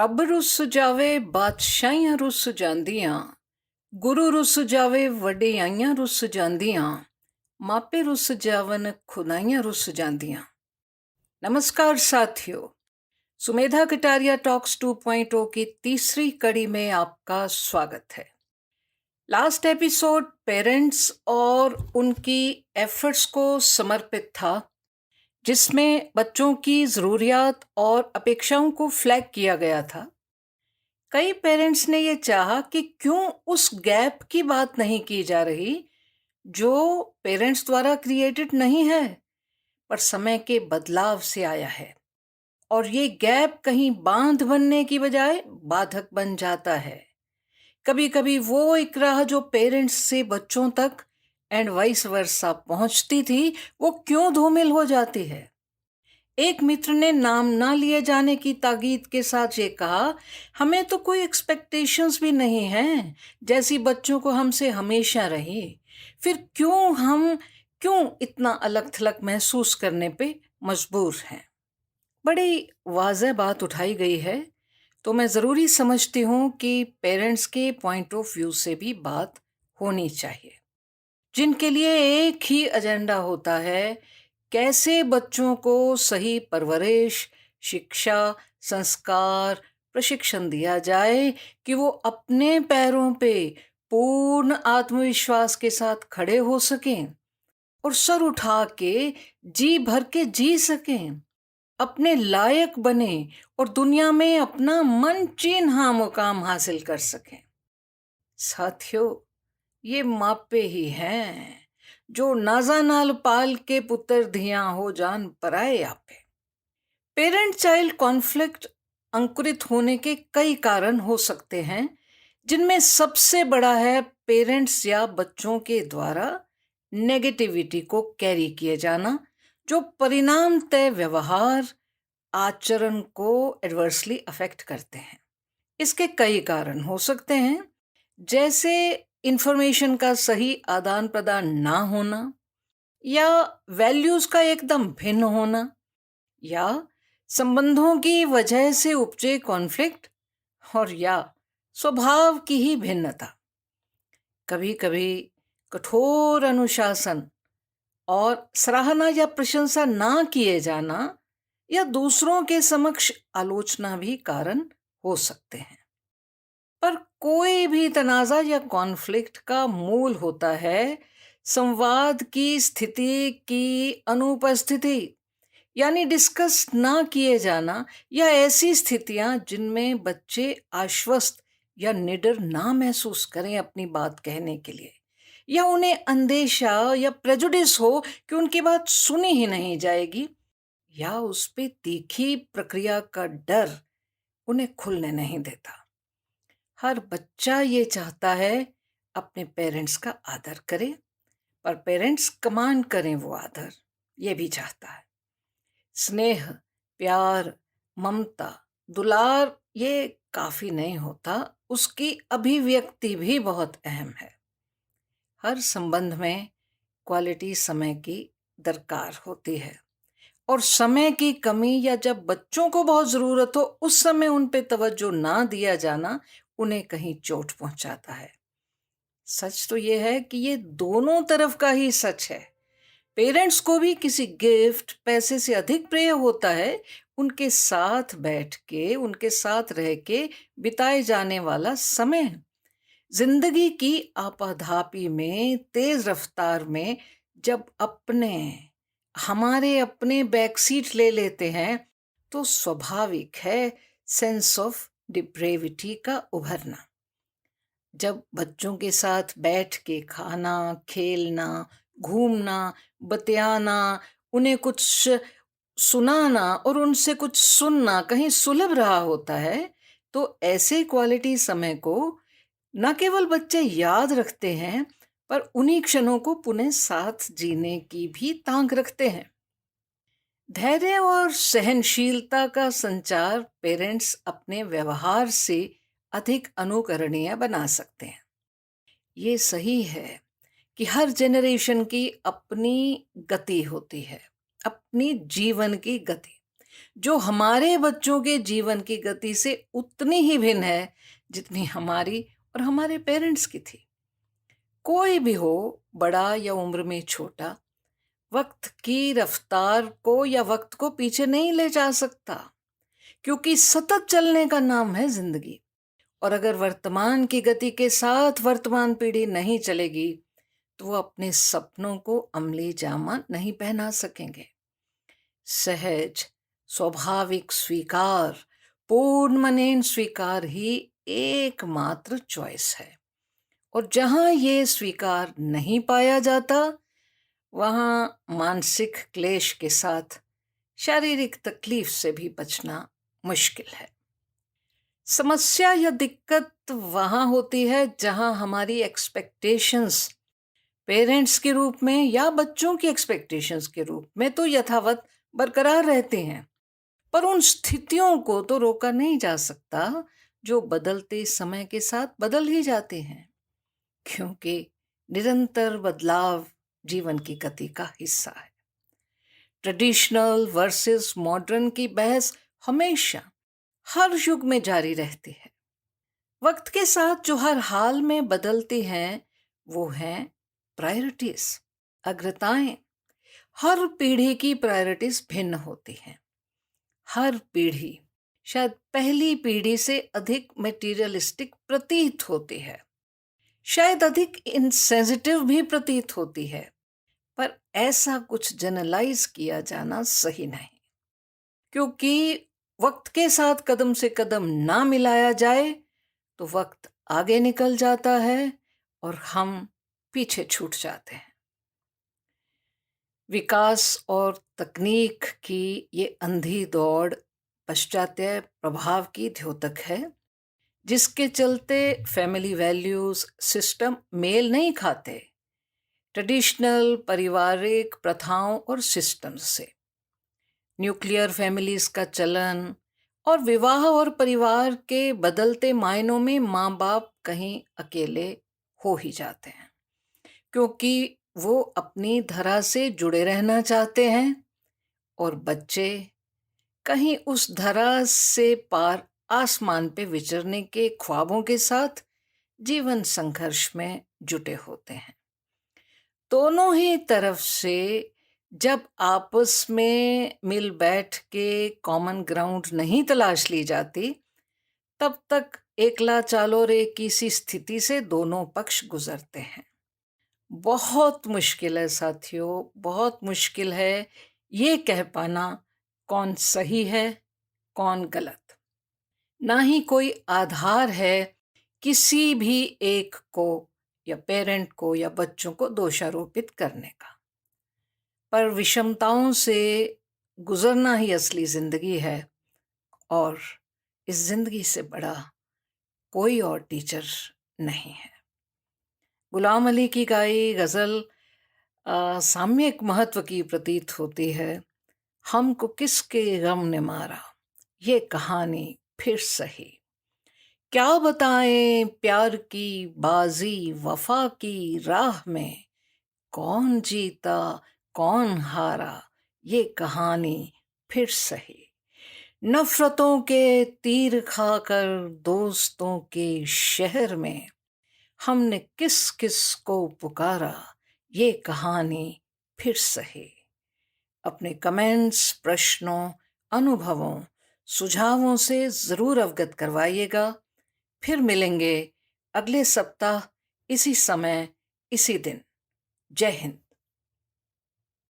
ਰੱਬ ਰੁੱਸ ਜਾਵੇ ਬਾਦਸ਼ਾਹੀਆਂ ਰੁੱਸ ਜਾਂਦੀਆਂ, ਗੁਰੂ ਰੁੱਸ ਜਾਵੇ ਵਡਿਆਈਆਂ ਰੁੱਸ ਜਾਂਦੀਆਂ, मापे रुस जावन खुदाइयाँ रुस जांदियाँ। नमस्कार साथियों, सुमेधा कटारिया टॉक्स 2.0 की तीसरी कड़ी में आपका स्वागत है। लास्ट एपिसोड पेरेंट्स और उनकी एफर्ट्स को समर्पित था, जिसमें बच्चों की ज़रूरियात और अपेक्षाओं को फ्लैग किया गया था। कई पेरेंट्स ने ये चाहा कि क्यों उस गैप की बात नहीं की जा रही जो पेरेंट्स द्वारा क्रिएटेड नहीं है, पर समय के बदलाव से आया है, और ये गैप कहीं बांध बनने की बजाय बाधक बन जाता है। कभी कभी वो एक राह जो पेरेंट्स से बच्चों तक एंड वाइस वर्सा पहुंचती थी, वो क्यों धूमिल हो जाती है। एक मित्र ने नाम ना लिए जाने की ताकीद के साथ ये कहा, हमें तो कोई एक्सपेक्टेशंस भी नहीं हैं जैसी बच्चों को हमसे हमेशा रही, फिर क्यों इतना अलग थलग महसूस करने पे मजबूर हैं। बड़ी वाज़ेह बात उठाई गई है, तो मैं ज़रूरी समझती हूँ कि पेरेंट्स के पॉइंट ऑफ व्यू से भी बात होनी चाहिए, जिनके लिए एक ही एजेंडा होता है, कैसे बच्चों को सही परवरिश, शिक्षा, संस्कार, प्रशिक्षण दिया जाए कि वो अपने पैरों पे पूर्ण आत्मविश्वास के साथ खड़े हो सकें और सर उठा के जी भर के जी सकें, अपने लायक बने और दुनिया में अपना मनचीन्हा मुकाम हासिल कर सकें। साथियों, ये मापे ही हैं जो नाजा नाल पाल के पुत्र धियां हो जान पराए आपे। पेरेंट चाइल्ड कॉन्फ्लिक्ट अंकुरित होने के कई कारण हो सकते हैं, जिनमें सबसे बड़ा है पेरेंट्स या बच्चों के द्वारा नेगेटिविटी को कैरी किए जाना, जो परिणाम तय व्यवहार आचरण को एडवर्सली अफेक्ट करते हैं। इसके कई कारण हो सकते हैं, जैसे इंफॉर्मेशन का सही आदान प्रदान ना होना, या वैल्यूज का एकदम भिन्न होना, या संबंधों की वजह से उपजे कॉन्फ्लिक्ट, और या स्वभाव की ही भिन्नता। कभी कभी कठोर अनुशासन और सराहना या प्रशंसा ना किए जाना, या दूसरों के समक्ष आलोचना भी कारण हो सकते हैं। पर कोई भी तनाज़ा या कॉन्फ्लिक्ट का मूल होता है संवाद की स्थिति की अनुपस्थिति, यानी डिस्कस ना किए जाना, या ऐसी स्थितियां जिनमें बच्चे आश्वस्त या निडर ना महसूस करें अपनी बात कहने के लिए, या उन्हें अंदेशा या प्रेजुडिस हो कि उनकी बात सुनी ही नहीं जाएगी, या उस पे तीखी प्रक्रिया का डर उन्हें खुलने नहीं देता। हर बच्चा ये चाहता है अपने पेरेंट्स का आदर करे, पर पेरेंट्स कमांड करें वो आदर ये भी चाहता है। स्नेह, प्यार, ममता, दुलार ये काफ़ी नहीं होता, उसकी अभिव्यक्ति भी बहुत अहम है। हर संबंध में क्वालिटी समय की दरकार होती है, और समय की कमी या जब बच्चों को बहुत ज़रूरत हो उस समय उन पे तवज्जो ना दिया जाना उन्हें कहीं चोट पहुंचाता है। सच तो ये है कि ये दोनों तरफ का ही सच है। पेरेंट्स को भी किसी गिफ्ट, पैसे से अधिक प्रिय होता है उनके साथ बैठ के, उनके साथ रह के बिताए जाने वाला समय। जिंदगी की आपाधापी में, तेज रफ्तार में जब हमारे अपने बैक सीट ले लेते हैं, तो स्वाभाविक है सेंस ऑफ डिप्रेविटी का उभरना। जब बच्चों के साथ बैठ के खाना, खेलना, घूमना, बतियाना, उन्हें कुछ सुनाना और उनसे कुछ सुनना कहीं सुलभ रहा होता है, तो ऐसे क्वालिटी समय को न केवल बच्चे याद रखते हैं, पर उन्हीं क्षणों को पुनः साथ जीने की भी तांग रखते हैं। धैर्य और सहनशीलता का संचार पेरेंट्स अपने व्यवहार से अधिक अनुकरणीय बना सकते हैं। ये सही है कि हर जनरेशन की अपनी गति होती है, अपनी जीवन की गति। जो हमारे बच्चों के जीवन की गति से उतनी ही भिन्न है जितनी हमारी और हमारे पेरेंट्स की थी। कोई भी हो, बड़ा या उम्र में छोटा, वक्त की रफ्तार को या वक्त को पीछे नहीं ले जा सकता, क्योंकि सतत चलने का नाम है जिंदगी। और अगर वर्तमान की गति के साथ वर्तमान पीढ़ी नहीं चलेगी तो वो अपने सपनों को अमली जामा नहीं पहना सकेंगे। सहज, स्वाभाविक स्वीकार, पूर्णमनेन स्वीकार ही एकमात्र चॉइस है। और जहां ये स्वीकार नहीं पाया जाता वहां मानसिक क्लेश के साथ शारीरिक तकलीफ से भी बचना मुश्किल है। समस्या या दिक्कत वहां होती है जहां हमारी एक्सपेक्टेशंस पेरेंट्स के रूप में या बच्चों की एक्सपेक्टेशंस के रूप में तो यथावत बरकरार रहते हैं, पर उन स्थितियों को तो रोका नहीं जा सकता जो बदलते समय के साथ बदल ही जाते हैं, क्योंकि निरंतर बदलाव जीवन की गति का हिस्सा है। ट्रेडिशनल वर्सेस मॉडर्न की बहस हमेशा हर युग में जारी रहती है। वक्त के साथ जो हर हाल में बदलती हैं वो हैं प्रायोरिटीज, अग्रताएं। हर पीढ़ी की प्रायोरिटीज भिन्न होती हैं। हर पीढ़ी शायद पहली पीढ़ी से अधिक मटेरियलिस्टिक प्रतीत होती है, शायद अधिक इनसेंसिटिव भी प्रतीत होती है, पर ऐसा कुछ जनरलाइज किया जाना सही नहीं, क्योंकि वक्त के साथ कदम से कदम ना मिलाया जाए तो वक्त आगे निकल जाता है और हम पीछे छूट जाते हैं। विकास और तकनीक की ये अंधी दौड़ पाश्चात्य प्रभाव की द्योतक है, जिसके चलते फैमिली वैल्यूज सिस्टम मेल नहीं खाते ट्रेडिशनल पारिवारिक प्रथाओं और सिस्टम्स से। न्यूक्लियर फैमिलीज का चलन और विवाह और परिवार के बदलते मायनों में माँ बाप कहीं अकेले हो ही जाते हैं, क्योंकि वो अपनी धरा से जुड़े रहना चाहते हैं और बच्चे कहीं उस धरा से पार आसमान पे विचरने के ख्वाबों के साथ जीवन संघर्ष में जुटे होते हैं। दोनों ही तरफ से जब आपस में मिल बैठ के कॉमन ग्राउंड नहीं तलाश ली जाती, तब तक एकला चालो रे की सी स्थिति से दोनों पक्ष गुजरते हैं। बहुत मुश्किल है साथियों, बहुत मुश्किल है ये कह पाना कौन सही है कौन गलत। ना ही कोई आधार है किसी भी एक को या पेरेंट को या बच्चों को दोषारोपित करने का, पर विषमताओं से गुजरना ही असली जिंदगी है और इस जिंदगी से बड़ा कोई और टीचर नहीं है। गुलाम अली की गाई गज़ल साम्यक महत्व की प्रतीत होती है। हमको किसके गम ने मारा, ये कहानी फिर सही। क्या बताएं प्यार की बाजी वफा की राह में, कौन जीता कौन हारा, ये कहानी फिर सही। नफरतों के तीर खाकर दोस्तों के शहर में, हमने किस किस को पुकारा, ये कहानी फिर सही। अपने कमेंट्स, प्रश्नों, अनुभवों, सुझावों से ज़रूर अवगत करवाइएगा। फिर मिलेंगे अगले सप्ताह इसी समय इसी दिन। जय हिंद।